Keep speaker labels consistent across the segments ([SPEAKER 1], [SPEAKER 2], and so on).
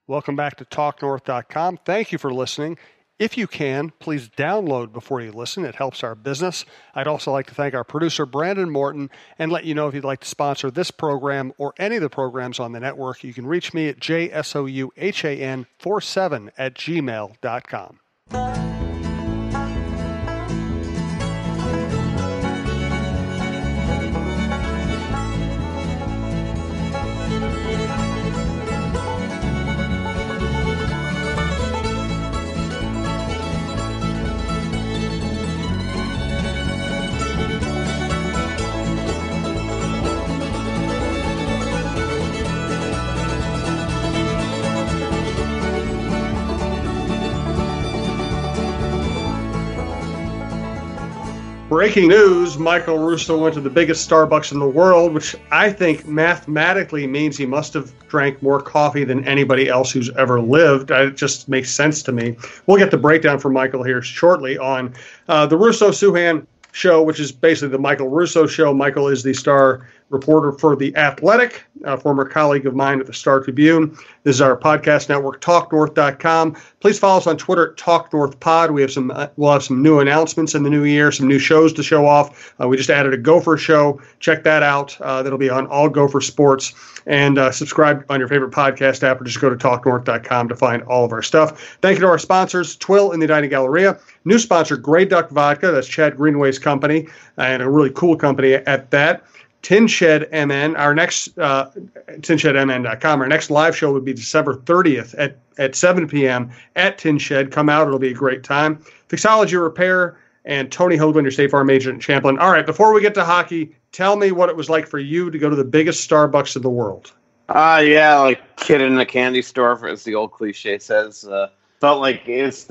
[SPEAKER 1] Welcome back to TalkNorth.com. Thank you for listening. If you can, please download before you listen. It helps our business. I'd also like to thank our producer, Brandon Morton, and let you know if you'd like to sponsor this program or any of the programs on the network, you can reach me at jsouhan47@gmail.com. Breaking news, Michael Russo went to the biggest Starbucks in the world, which I think mathematically means he must have drank more coffee than anybody else who's ever lived. It just makes sense to me. We'll get the breakdown from Michael here shortly on the Russo-Souhan show, which is basically the Michael Russo show. Michael is the star reporter for The Athletic, a former colleague of mine at the Star Tribune. This is our podcast network, TalkNorth.com. Please follow us on Twitter at TalkNorthPod. We'll have some new announcements in the new year, some new shows to show off. We just added a Gopher show. Check that out. That'll be on all Gopher Sports. And subscribe on your favorite podcast app, or just go to TalkNorth.com to find all of our stuff. Thank you to our sponsors, Twill in the Dining Galleria. New sponsor, Grey Duck Vodka. That's Chad Greenway's company, and a really cool company at that. Tin Shed MN, our next tinshedmn.com. Our next live show would be December 30th at 7 p.m. at Tin Shed. Come out; it'll be a great time. Fixology Repair and Tony Hoagland, your State Farm agent in Champlin. All right, before we get to hockey, tell me what it was like for you to go to the biggest Starbucks in the world.
[SPEAKER 2] Yeah, like kid in a candy store, as the old cliche says. Felt like it's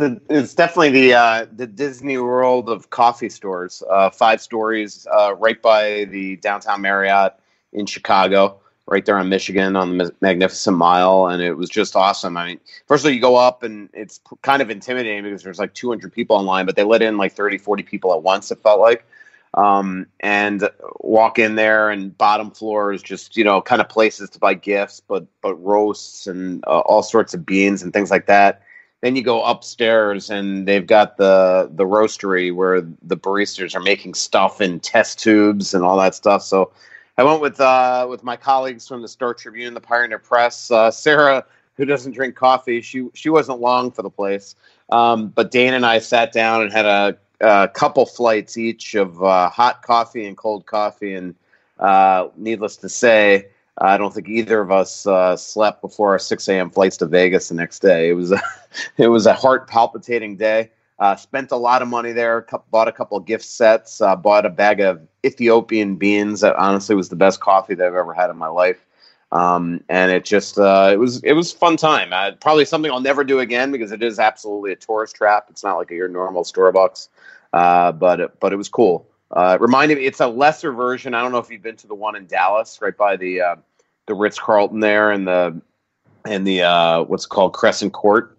[SPEAKER 2] definitely the Disney World of coffee stores. 5 stories, right by the downtown Marriott in Chicago, right there on Michigan on the Magnificent Mile, and it was just awesome. I mean, first of all, you go up and it's kind of intimidating because there's like 200 people in line, but they let in like 30, 40 people at once, it felt like. And walk in there, and bottom floor is just, kind of places to buy gifts, but roasts and all sorts of beans and things like that. Then you go upstairs, and they've got the roastery where the baristas are making stuff in test tubes and all that stuff. So I went with my colleagues from the Star Tribune, the Pioneer Press. Sarah, who doesn't drink coffee, she wasn't long for the place. But Dane and I sat down and had a couple flights each of hot coffee and cold coffee. And needless to say, I don't think either of us slept before our 6 a.m. flights to Vegas the next day. It was a heart palpitating day. Spent a lot of money there. Bought a couple of gift sets. Bought a bag of Ethiopian beans. That honestly was the best coffee that I've ever had in my life. And it just it was a fun time. Probably something I'll never do again because it is absolutely a tourist trap. It's not like your normal Starbucks. But it was cool. It reminded me, it's a lesser version. I don't know if you've been to the one in Dallas, right by the Ritz-Carlton there, and the what's called Crescent Court.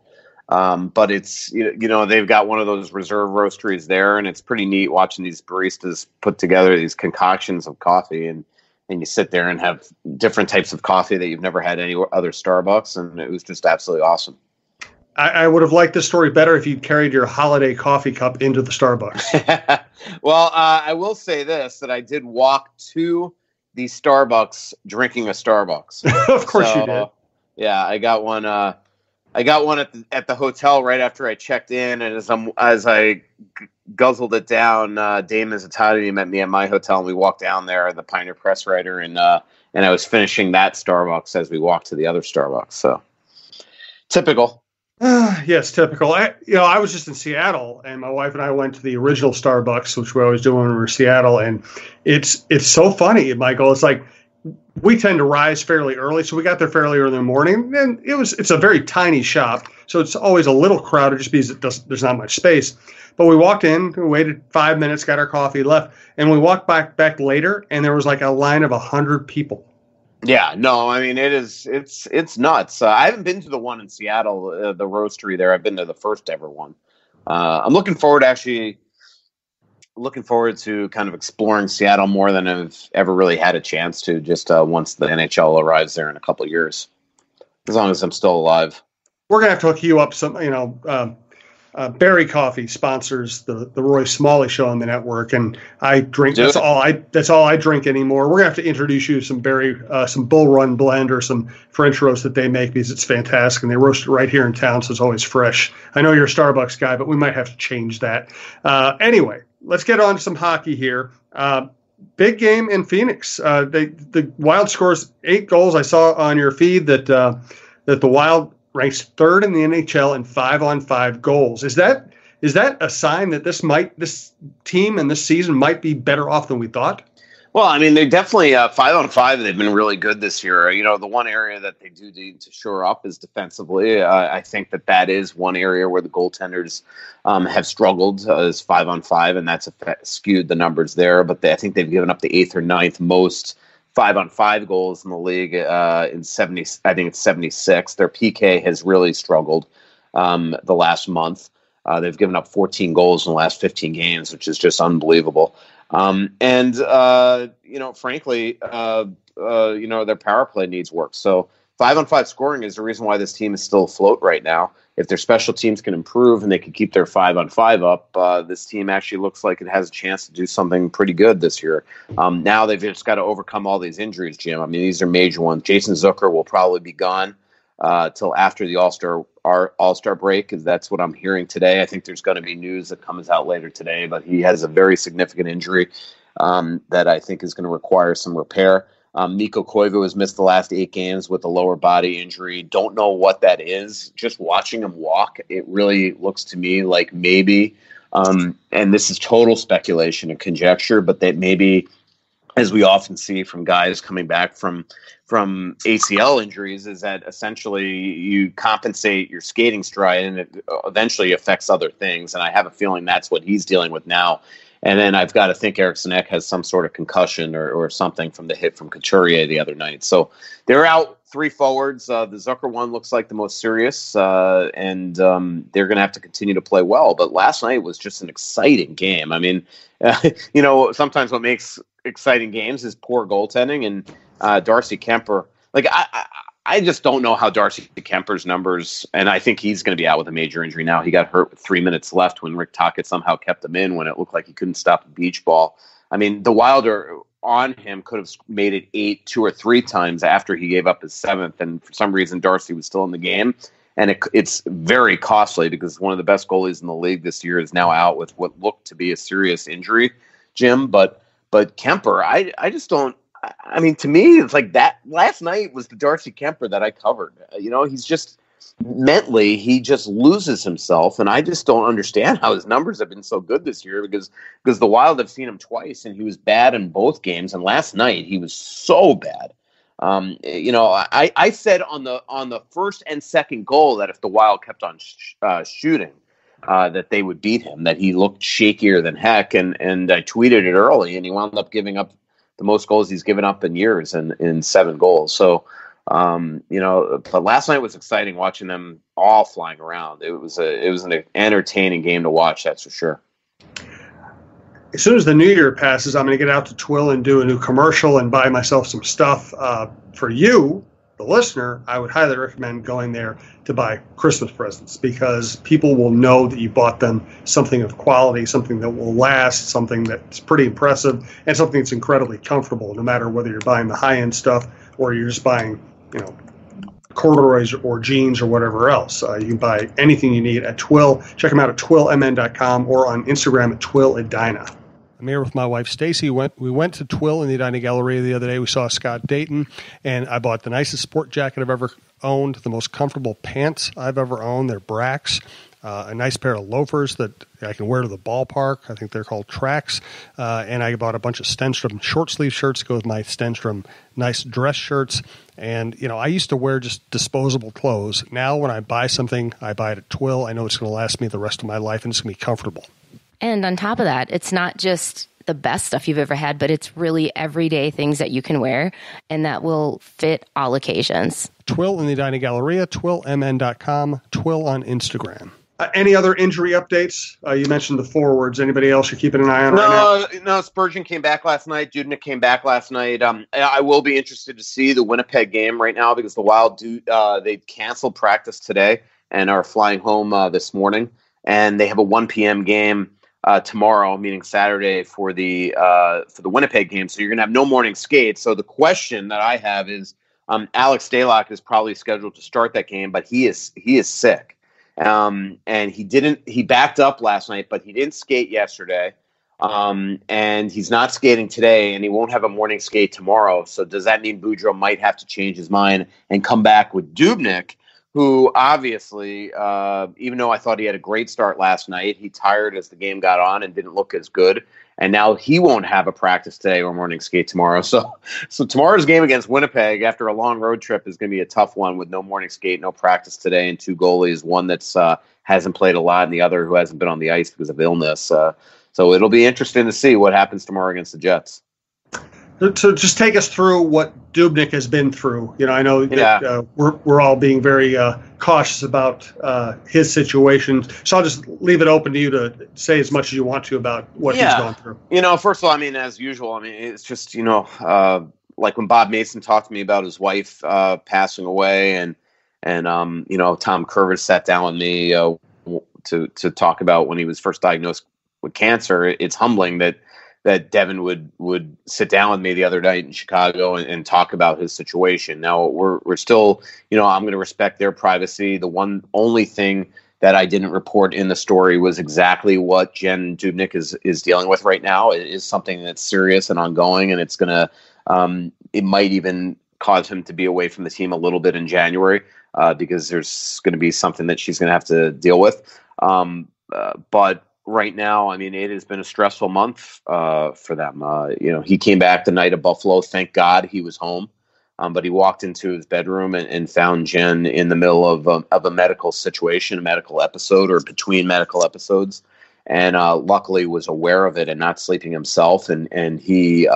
[SPEAKER 2] But it's they've got one of those reserve roasteries there, and it's pretty neat watching these baristas put together these concoctions of coffee, and you sit there and have different types of coffee that you've never had any other Starbucks, and it was just absolutely awesome.
[SPEAKER 1] I would have liked this story better if you'd carried your holiday coffee cup into the Starbucks.
[SPEAKER 2] Well, I will say this, that I did walk to the Starbucks drinking a Starbucks.
[SPEAKER 1] Of course you did.
[SPEAKER 2] Yeah, I got one at the hotel right after I checked in, and as I guzzled it down, Dame Izatati met me at my hotel, and we walked down there, the Pioneer Press writer, and I was finishing that Starbucks as we walked to the other Starbucks. So typical.
[SPEAKER 1] Yes, typical. I was just in Seattle, and my wife and I went to the original Starbucks, which we always do when we're in Seattle, and it's so funny, Michael. It's like we tend to rise fairly early, so we got there fairly early in the morning, and it's a very tiny shop, so it's always a little crowded just because there's not much space. But we walked in, we waited 5 minutes, got our coffee, left, and we walked back later, and there was like a line of 100 people.
[SPEAKER 2] Yeah, no, I mean, it's nuts. I haven't been to the one in Seattle, the roastery there. I've been to the first ever one. I'm looking forward to kind of exploring Seattle more than I've ever really had a chance to, just once the NHL arrives there in a couple of years, as long as I'm still alive.
[SPEAKER 1] We're gonna have to hook you up some, Berry Coffee sponsors the Roy Smalley show on the network, and I drink. That's all I drink anymore. We're gonna have to introduce you to some Bull Run blend or some French roast that they make, because it's fantastic, and they roast it right here in town, so it's always fresh. I know you're a Starbucks guy, but we might have to change that. Anyway, let's get on to some hockey here. Big game in Phoenix. The Wild scores 8 goals. I saw on your feed that the Wild ranks 3rd in the NHL in 5-on-5 goals. Is that a sign that this team and this season might be better off than we thought?
[SPEAKER 2] Well, I mean, they definitely 5-on-5. They've been really good this year. The one area that they do need to shore up is defensively. I think that is one area where the goaltenders have struggled is 5-on-5, and that's skewed the numbers there. But I think they've given up the 8th or 9th most 5-on-5 goals in the league in 70. I think it's 76. Their PK has really struggled the last month. They've given up 14 goals in the last 15 games, which is just unbelievable. Frankly, their power play needs work. So 5-on-5 scoring is the reason why this team is still afloat right now. If their special teams can improve and they can keep their 5-on-5 up, this team actually looks like it has a chance to do something pretty good this year. Now they've just got to overcome all these injuries, Jim. I mean, these are major ones. Jason Zucker will probably be gone till after the All-Star break, because that's what I'm hearing today. I think there's going to be news that comes out later today, but he has a very significant injury that I think is going to require some repair. Mikko Koivu has missed the last 8 games with a lower body injury. Don't know what that is. Just watching him walk, it really looks to me like maybe, and this is total speculation and conjecture, but that maybe, as we often see from guys coming back from ACL injuries, is that essentially you compensate your skating stride and it eventually affects other things. And I have a feeling that's what he's dealing with now. And then I've got to think Eriksson Ek has some sort of concussion or something from the hit from Couturier the other night. So they're out 3 forwards. The Zucker one looks like the most serious, and they're going to have to continue to play well. But last night was just an exciting game. I mean, sometimes what makes exciting games is poor goaltending, and Darcy Kemper. Like I just don't know how Darcy Kemper's numbers, and I think he's going to be out with a major injury now. He got hurt with 3 minutes left when Rick Tocchet somehow kept him in when it looked like he couldn't stop a beach ball. I mean, the Wilder on him could have made it 8 2 or 3 times after he gave up his 7th, and for some reason Darcy was still in the game. And it's very costly because one of the best goalies in the league this year is now out with what looked to be a serious injury, Jim. But Kemper, I just don't. I mean, to me, it's like that last night was the Darcy Kemper that I covered. He's just mentally, he just loses himself. And I just don't understand how his numbers have been so good this year because the Wild have seen him twice and he was bad in both games. And last night he was so bad. I said on the first and second goal that if the Wild kept on shooting, that they would beat him, that he looked shakier than heck. And I tweeted it early and he wound up giving up the most goals he's given up in years in 7 goals. So, but last night was exciting watching them all flying around. It was an entertaining game to watch. That's for sure.
[SPEAKER 1] As soon as the new year passes, I'm going to get out to Twill and do a new commercial and buy myself some stuff. For you, the listener, I would highly recommend going there to buy Christmas presents because people will know that you bought them something of quality, something that will last, something that's pretty impressive, and something that's incredibly comfortable, no matter whether you're buying the high-end stuff or you're just buying, corduroys or jeans or whatever else. You can buy anything you need at Twill. Check them out at twillmn.com or on Instagram at twilledina. I'm here with my wife, Stacy. We went to Twill in the Edina Galleria the other day. We saw Scott Dayton, and I bought the nicest sport jacket I've ever owned, the most comfortable pants I've ever owned. They're Bracks, a nice pair of loafers that I can wear to the ballpark. I think they're called Tracks. And I bought a bunch of Stenstrom short-sleeve shirts to go with my Stenstrom nice dress shirts. And, I used to wear just disposable clothes. Now when I buy something, I buy it at Twill. I know it's going to last me the rest of my life, and it's going to be comfortable.
[SPEAKER 3] And on top of that, it's not just the best stuff you've ever had, but it's really everyday things that you can wear and that will fit all occasions.
[SPEAKER 1] Twill in the Edina Galleria, twillmn.com, Twill on Instagram. Any other injury updates? You mentioned the forwards. Anybody else you're keeping an eye on right now?
[SPEAKER 2] No, Spurgeon came back last night. Dudnik came back last night. I will be interested to see the Winnipeg game right now because the Wild they canceled practice today and are flying home this morning. And they have a 1 p.m. game tomorrow, meaning Saturday, for the Winnipeg game. So you're going to have no morning skate. So the question that I have is, Alex Stalock is probably scheduled to start that game, but he is sick. And he backed up last night, but he didn't skate yesterday. And he's not skating today, and he won't have a morning skate tomorrow. So does that mean Boudreau might have to change his mind and come back with Dubnyk, who obviously, even though I thought he had a great start last night, he tired as the game got on and didn't look as good. And now he won't have a practice today or morning skate tomorrow. So tomorrow's game against Winnipeg after a long road trip is going to be a tough one with no morning skate, no practice today, and two goalies, one that's hasn't played a lot and the other who hasn't been on the ice because of illness. So it'll be interesting to see what happens tomorrow against the Jets.
[SPEAKER 1] So just take us through what Dubnyk has been through. I know that we're all being very cautious about his situation. So I'll just leave it open to you to say as much as you want to about what he's gone through.
[SPEAKER 2] First of all, as usual, it's just, like when Bob Mason talked to me about his wife passing away and Tom Curvis sat down with me to talk about when he was first diagnosed with cancer. It's humbling that Devin would sit down with me the other night in Chicago and talk about his situation. Now we're still, I'm going to respect their privacy. The only thing that I didn't report in the story was exactly what Jen Dubnyk is dealing with right now. It is something that's serious and ongoing, and it's going to, it might even cause him to be away from the team a little bit in January because there's going to be something that she's going to have to deal with. But right now, it has been a stressful month for them. He came back the night of Buffalo. Thank God he was home. But he walked into his bedroom and found Jen in the middle of a medical situation, a medical episode or between medical episodes. And luckily was aware of it and not sleeping himself. And he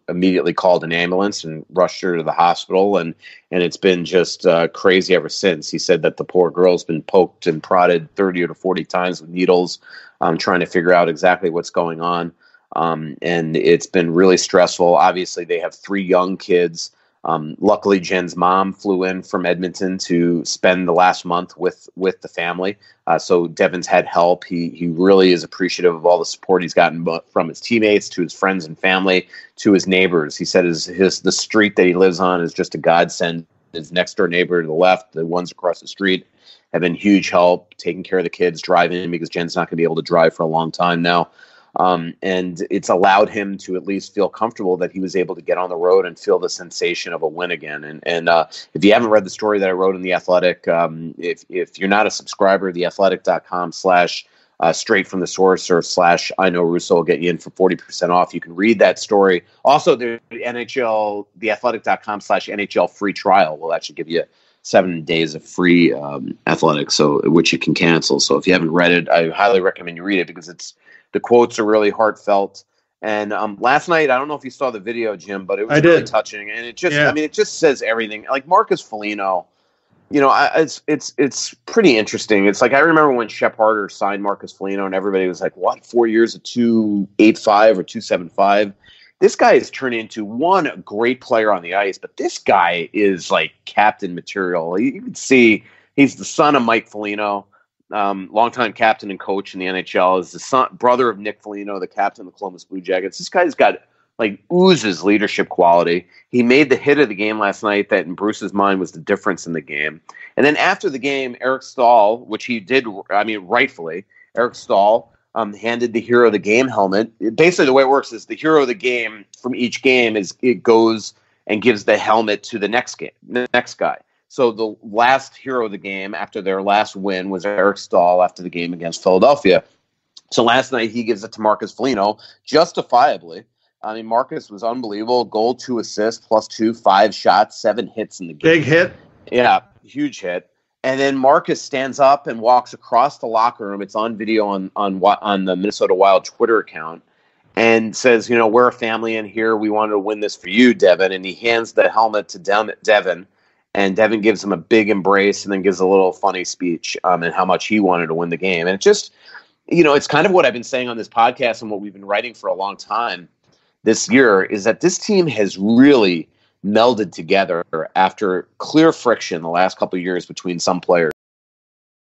[SPEAKER 2] immediately called an ambulance and rushed her to the hospital. And it's been just crazy ever since. He said that the poor girl's been poked and prodded 30 or 40 times with needles, trying to figure out exactly what's going on. And it's been really stressful. Obviously, they have 3 young kids. Luckily, Jen's mom flew in from Edmonton to spend the last month with the family. So Devin's had help. He really is appreciative of all the support he's gotten from his teammates, to his friends and family, to his neighbors. He said the street that he lives on is just a godsend. His next door neighbor to the left, the ones across the street, have been huge help taking care of the kids, driving, because Jen's not going to be able to drive for a long time now. And it's allowed him to at least feel comfortable that he was able to get on the road and feel the sensation of a win again. And if you haven't read the story that I wrote in The Athletic, if you're not a subscriber, theathletic.com/straight from the source or / I know Russo will get you in for 40% off. You can read that story. Also, the NHL, theathletic.com/NHL free trial will actually give you 7 days of free athletics, which you can cancel. So if you haven't read it, I highly recommend you read it because the quotes are really heartfelt. And last night, I don't know if you saw the video, Jim, but it was really touching. And it just, it just says everything. Like Marcus Foligno, it's pretty interesting. It's like, I remember when Shep Harder signed Marcus Foligno and everybody was like, what, 4 years at 285 or 275? This guy has turned into a great player on the ice, but this guy is like captain material. You can see he's the son of Mike Foligno, longtime captain and coach in the NHL. Is the brother of Nick Foligno, the captain of the Columbus Blue Jackets. This guy's got oozes leadership quality. He made the hit of the game last night that in Bruce's mind was the difference in the game. And then after the game, Eric Stahl, which he did, rightfully, Eric Stahl handed the hero of the game helmet. Basically, the way it works is the hero of the game from each game it goes and gives the helmet to the next guy. So the last hero of the game after their last win was Eric Stahl after the game against Philadelphia. So last night he gives it to Marcus Foligno, justifiably. Marcus was unbelievable. Goal, 2 assists, +2, 5 shots, 7 hits in the game.
[SPEAKER 1] Big hit.
[SPEAKER 2] Yeah, huge hit. And then Marcus stands up and walks across the locker room. It's on video on the Minnesota Wild Twitter account, and says, we're a family in here. We wanted to win this for you, Devin. And he hands the helmet to Devin, and Devin gives him a big embrace and then gives a little funny speech and how much he wanted to win the game. And it just, it's kind of what I've been saying on this podcast and what we've been writing for a long time this year, is that this team has really melded together after clear friction the last couple of years between some players.